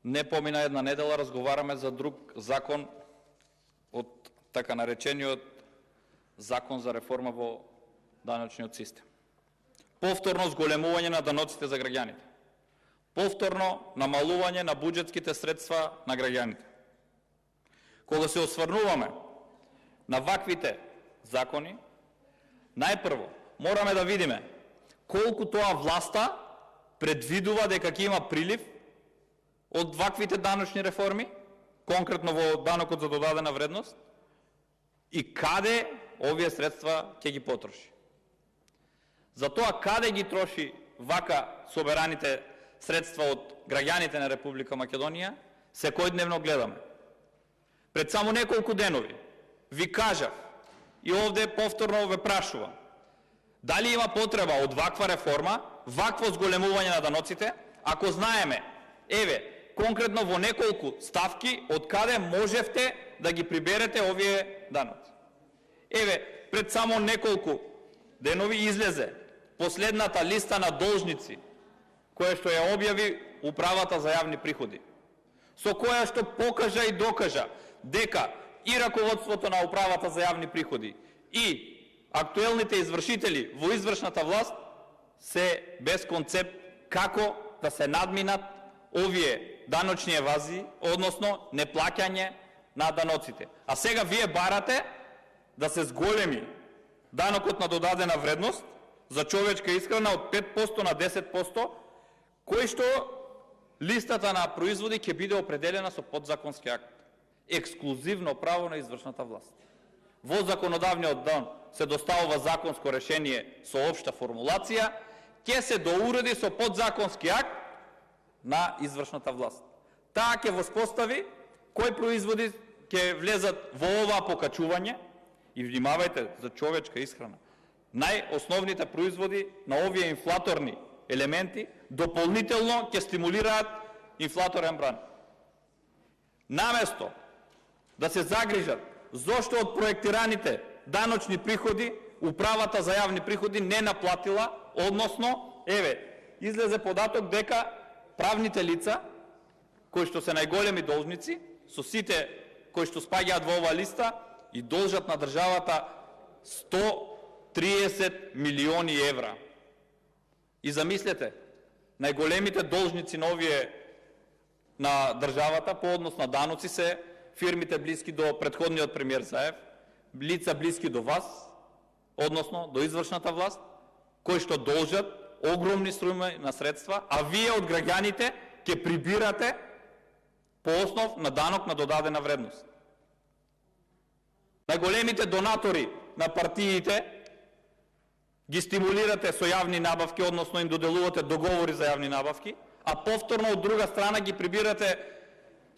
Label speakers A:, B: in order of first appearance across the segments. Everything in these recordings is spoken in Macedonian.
A: не помина една недела, разговараме за друг закон од така наречениот закон за реформа во даночниот систем. Повторно зголемување на даноците за граѓаните. Повторно намалување на буџетските средства на граѓаните. Кога се осврнуваме на ваквите закони, најпрво мораме да видиме колку тоа власта предвидува дека ќе има прилив од ваквите даночни реформи, конкретно во данокот за додадена вредност, и каде овие средства ќе ги потроши. За тоа каде ги троши вака собераните средства од граѓаните на Република Македонија, секојдневно гледаме. Пред само неколку денови ви кажав и овде повторно ве прашувам, дали има потреба од ваква реформа, вакво зголемување на даноците, ако знаеме, конкретно во неколку ставки, од каде можевте да ги приберете овие даноци. Пред само неколку денови излезе последната листа на должници, која што ја објави Управата за јавни приходи, со која што покажа и докажа дека и раководството на Управата за јавни приходи и актуелните извршители во извршната власт се без концепт како да се надминат овие даночни евазии, односно неплаќање на даноците. А сега вие барате да се зголеми данокот на додадена вредност за човечка исхрана од 5% на 10%, кој што листата на производи ќе биде определена со подзаконски акт. Ексклузивно право на извршната власт. Во законодавниот дом се доставува законско решение со општа формулација, ќе се доуреди со подзаконски акт на извршната власт. Таа ќе воспостави кои производи ќе влезат во оваа покачување и внимавајте за човечка исхрана. Најосновните производи на овие инфлаторни елементи дополнително ќе стимулираат инфлаторен бран. Наместо да се загрижат зошто од проектираните даночни приходи Управата за јавни приходи не наплатила, односно, излезе податок дека правните лица, кои што се најголеми должници, со сите кои што спаѓаат во оваа листа, и должат на државата 130 милиони евра. И замислете, најголемите должници на овие на државата по однос на даноци се фирмите блиски до претходниот премиер Заев, лица блиски до вас, односно до извршната власт, кои што должат огромни суми на средства, а вие од граѓаните ќе прибирате по основ на данок на додадена вредност. Најголемите донатори на партиите ги стимулирате со јавни набавки, односно им доделувате договори за јавни набавки, а повторно од друга страна ги прибирате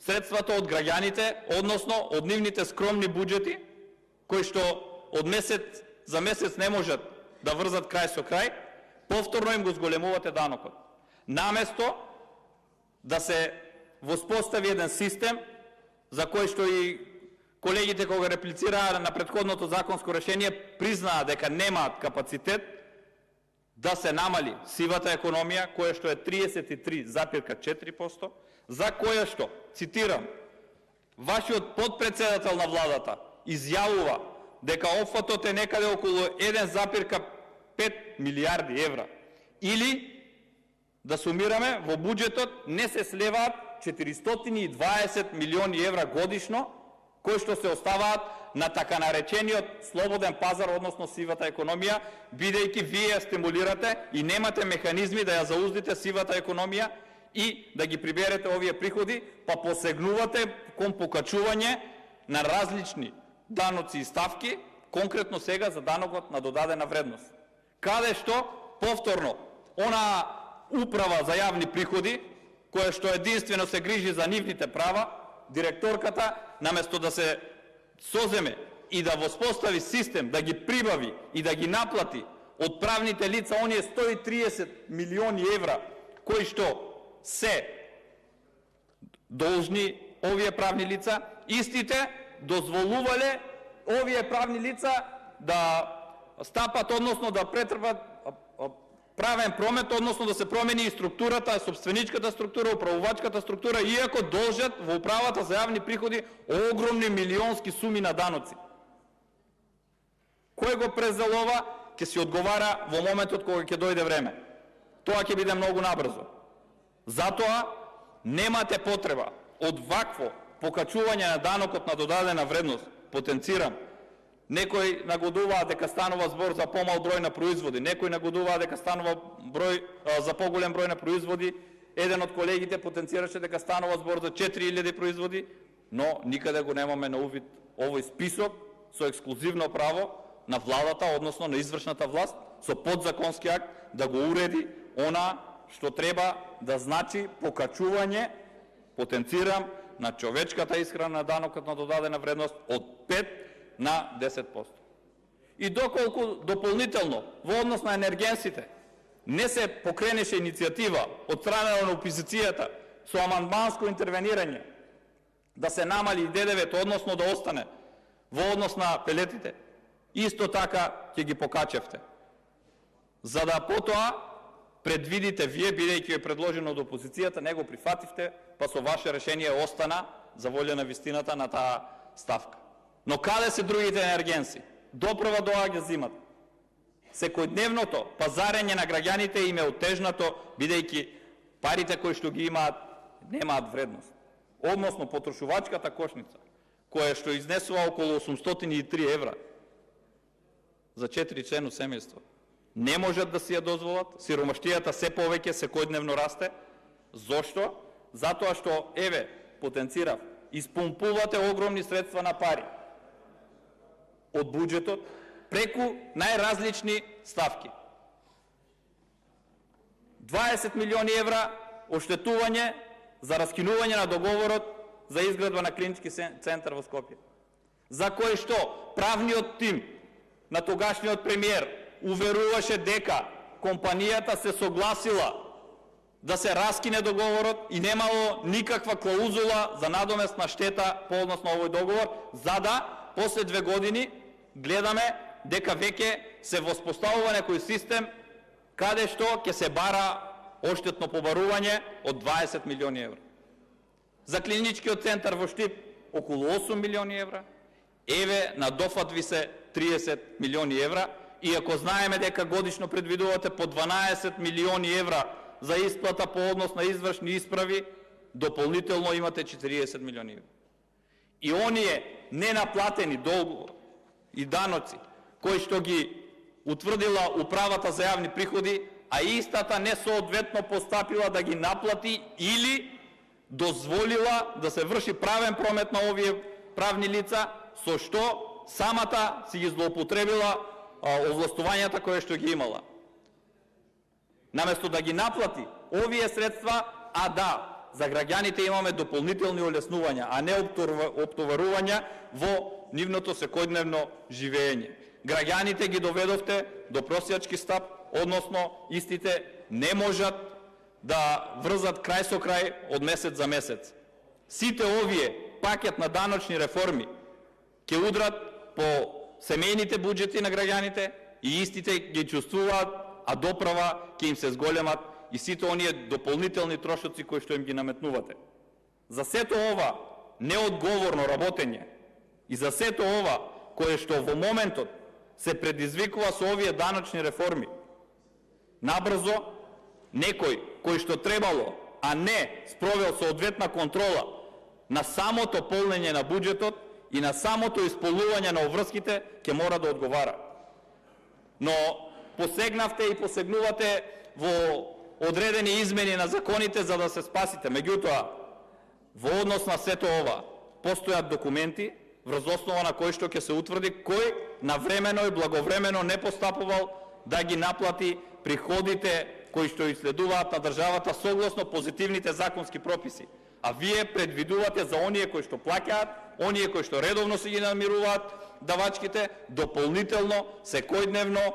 A: средствата од граѓаните, односно од нивните скромни буџети, кои што од месец за месец не можат да врзат крај со крај, повторно им го зголемувате данокот. Наместо да се воспостави еден систем за кој што и колегите кога реплицираа на претходното законско решение признаа дека немаат капацитет да се намали сивата економија, која што е 33,4%, за која што, цитирам, вашиот подпредседател на владата изјавува дека опфатот е некаде околу 1,5 милиарди евра. Или, да сумираме, во буџетот не се слеваат 420 милиони евра годишно, кои што се оставаат на така наречениот слободен пазар, односно сивата економија, бидејќи вие стимулирате и немате механизми да ја зауздите сивата економија и да ги приберете овие приходи, па посегнувате кон покачување на различни даноци и ставки, конкретно сега за данокот на додадена вредност. Каде што, повторно, она Управа за јавни приходи, која што единствено се грижи за нивните права, директорката, наместо да се соземе и да воспостави систем, да ги прибави и да ги наплати од правните лица оние 130 милиони евра, кои што се должни овие правни лица, истите дозволувале овие правни лица да стапат, односно да претрпат правен промет, односно да се промени и структурата, собственичката структура, управувачката структура, иако должат во управата за јавни приходи огромни милионски суми на даноци. Кој го презел ова, ќе си одговара во моментот кога ќе дојде време. Тоа ќе биде многу набрзо. Затоа немате потреба од вакво покачување на данокот на додадена вредност. Потенцирам, некој нагодува дека станува збор за помал број на производи, некој нагодува дека станува за поголем број на производи, еден од колегите потенцираше дека станува збор за 4000 производи, но никаде го немаме на увид овој список со ексклузивно право на владата, односно на извршната власт, со подзаконски акт да го уреди она што треба да значи покачување, потенцирам, на човечката исхрана на данокот на додадена вредност од 5 на 10%. И доколку дополнително во однос на енергенсите не се покренеше иницијатива од страна на опозицијата со амандманско интервенирање да се намали ДДВ-то, односно да остане во однос на пелетите, исто така ќе ги покачевте. За да потоа предвидите вие, бидејќи е предложено од опозицијата, не го прифативте, па со ваше решение остана за волја на вистината на таа ставка. Но каде се другите енергенси? Доправа доаѓа зимата. Секојдневното пазарење на граѓаните им е отежнато, бидејќи парите кои што ги имаат немаат вредност. Односно потрошувачката кошница, која што изнесува околу 803 евра за 4-члено семејство, не можат да си ја дозволат, сиромаштијата се повеќе секојдневно расте. Зошто? Затоа што, еве, потенцирав, испумпувате огромни средства на пари од буџетот преку најразлични ставки. 20 милиони евра оштетување за раскинување на договорот за изградба на клинички центар во Скопје, за кој што правниот тим на тогашниот премиер уверуваше дека компанијата се согласила да се раскине договорот и немало никаква клаузула за надоместна штета по однос на овој договор, за да после 2 години гледаме дека веќе се воспоставува некој систем каде што ќе се бара оштетно побарување од 20 милиони евра. За клиничкиот центар во Штип околу 8 милиони евра, еве на дофат ви се 30 милиони евра, иако знаеме дека годишно предвидувате по 12 милиони евра за исплата по однос на извршни исправи, дополнително имате 40 милиони евра. И оние ненаплатени долгови и даноци, кои што ги утврдила управата за јавни приходи, а истата несоодветно постапила да ги наплати или дозволила да се врши правен промет на овие правни лица, со што самата си ги злоупотребила овластувањата кои што ги имала. Наместо да ги наплати овие средства, а да, за граѓаните имаме дополнителни олеснувања, а не оптоварувања во нивното секојдневно живење. Граѓаните ги доведовте до просјачки стап, односно истите не можат да врзат крај со крај од месец за месец. Сите овие пакет на даночни реформи ќе удрат по семејните буџети на граѓаните и истите ги чувствуваат, а доправа ќе им се зголемат и сите оние дополнителни трошоци кои што им ги наметнувате. За сето ова неодговорно работење и за сето ова кое што во моментот се предизвикува со овие даночни реформи, набрзо некој кој што требало, а не спровел соодветна контрола на самото полнење на буџетот и на самото исполнување на обврските, ќе мора да одговара. Но посегнавте и посегнувате во одредени измени на законите за да се спасите. Меѓутоа, во однос на сето ова, постојат документи врз основа на кои што ќе се утврди кој навремено и благовремено не постапувал да ги наплати приходите кои што иследуваат на државата согласно позитивните законски прописи. А вие предвидувате за оние кои што плаќаат, оние кои што редовно си ги намируваат давачките, дополнително, секојдневно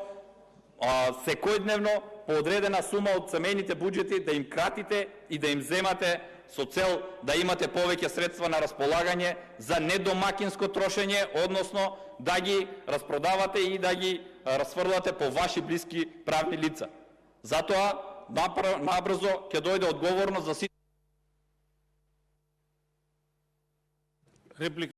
A: по одредена сума од семејните буџети да им кратите и да им земате со цел да имате повеќе средства на располагање за недомакинско трошење, односно да ги распродавате и да ги расфрлате по ваши блиски правни лица. Затоа набрзо ќе дојде одговорност за сите.
B: Реплика.